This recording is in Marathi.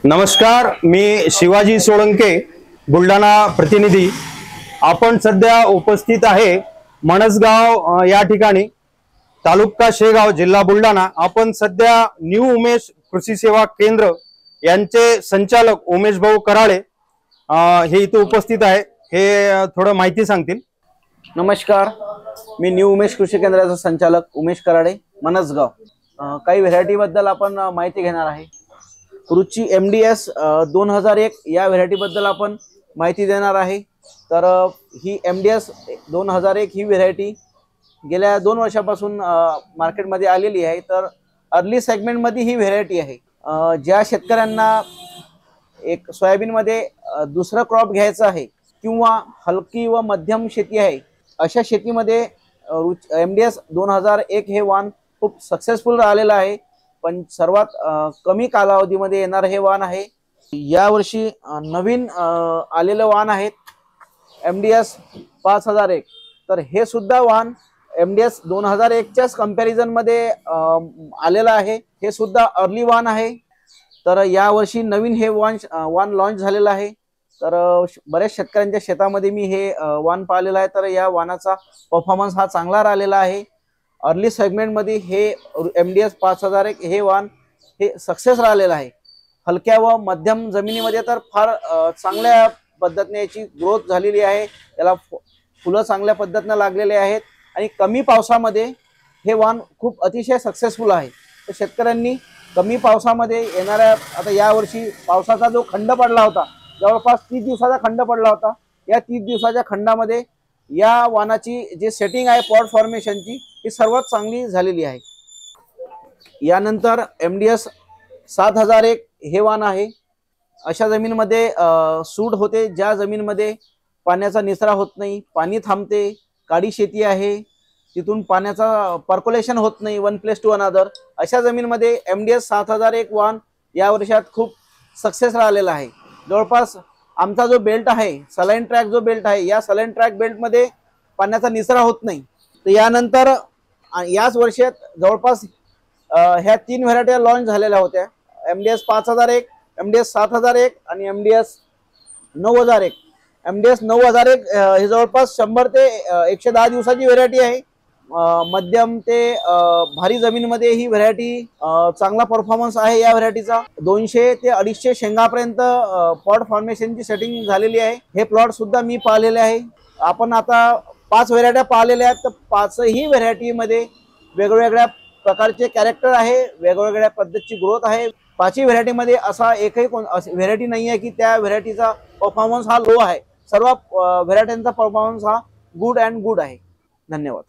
नमस्कार, मी शिवाजी सोळंके, बुलढाणा प्रतिनिधी। आपण सध्या उपस्थित आहे मनसगाव या ठिकाणी, तालुका शेगाव, जिल्हा बुलढाणा। आपण सध्या न्यू उमेश कृषी सेवा केंद्र यांचे संचालक उमेश भाऊ कराळे हे इथे उपस्थित आहे। हे थोडं माहिती सांगतील। नमस्कार, मी न्यू उमेश कृषी केंद्राचा संचालक उमेश कराळे, मनसगाव। काही व्हेरायटी बद्दल आपण माहिती घेणार आहे। रुची MDS 2001 या व्हेरायटी बद्दल आपण माहिती देणार आहे। तर ही MDS 2001 ही व्हेरायटी गेल्या 2 वर्षापासून मार्केटमध्ये आलेली आहे। तर अर्ली सेगमेंटमध्ये ही व्हेरायटी आहे। ज्या शेतकऱ्यांना एक सोयाबीनमध्ये दुसरा क्रॉप घ्यायचा आहे किंवा हलकी व मध्यम शेती आहे, अशा शेतीमध्ये MDS 2001 हे वाण खूप सक्सेसफुल राहिलेलं आहे। पण सर्वात कमी कालावधीमध्ये येणार हे वाण आहे। या वर्षी नवीन आलेलं वाण आहे MDS 5001। तर हे सुद्धा वाण MDS 2001 च्याच कंपॅरिझन मध्ये आलेलं आहे। हे सुद्धा अर्ली वाण आहे। तर या वर्षी नवीन हे वाण लॉन्च झालेलं आहे। तर बऱ्याच शेतकऱ्यांच्या शेतामध्ये मी हे वाण पाहिलेलं आहे। तर या वाणाचा परफॉर्मन्स हा चांगला राहिलेला आहे। अर्ली सेगमेंट मध्ये हे MDS 5001 हे वाण हे सक्सेस राहिलेलं आहे। हलक्या व मध्यम जमिनीमध्ये तर फार चांगल्या पद्धतीने याची ग्रोथ झालेली आहे। त्याला फुलं चांगल्या पद्धतीने लागलेले आहेत आणि कमी पावसामध्ये हे वाण खूप अतिशय सक्सेसफुल आहे। तर शेतकऱ्यांनी कमी पावसामध्ये येणाऱ्या, आता या वर्षी पावसाचा जो खंड पडला होता, जवळपास 30 दिवसाचा खंड पडला होता, या 30 दिवसाच्या खंडामध्ये या वाणाची जे सेटिंग आहे पॉट फॉर्मेशनची ही सर्वात चांगली झालेली आहे। यानंतर MDS 7001 हे वाण आहे। अशा जमीनमध्ये सूट होते, ज्या जमीनमध्ये पाण्याचा निचरा होत नाही, पाणी थांबते, काळी शेती आहे, तिथून पाण्याचा पर्क्युलेशन होत नाही वन प्लेस टू अनदर, अशा जमीनमध्ये MDS 7001 वाण या वर्षात खूप सक्सेस राहिलेला आहे। जवळपास आमचा जो बेल्ट आहे, सलाइन ट्रॅक जो बेल्ट आहे, या सलाइन ट्रॅक बेल्टमध्ये पाण्याचा निचरा होत नाही। तर यानंतर याच वर्षात जवळपास ह्या 3 व्हेरायट्या लॉन्च झालेल्या होत्या, MDS 5001, MDS 7001 आणि MDS 9001। MDS 9001 हे जवळपास 100 ते 110 दिवसाची व्हेरायटी आहे। मध्यम ते भारी जमीनमध्ये ही व्हेरायटी चांगला परफॉर्मन्स आहे। या व्हेरायटीचा 200 ते 250 शेंगापर्यंत पॉट फॉर्मेशनची सेटिंग झालेली आहे। हे प्लॉट सुद्धा मी पाहिलेले आहे। आपण आता 5 व्हेरायट्या पाहिलेल्या आहेत। तर 5ही व्हेरायटीमध्ये वेगवेगळ्या प्रकारचे कॅरेक्टर आहे, वेगवेगळ्या पद्धतीची ग्रोथ आहे। 5ही व्हेरायटीमध्ये असा एकही व्हेरायटी नाही आहे की त्या व्हेरायटीचा परफॉर्मन्स हा लो आहे। सर्व व्हेरायटींचा परफॉर्मन्स हा गुड आहे। धन्यवाद।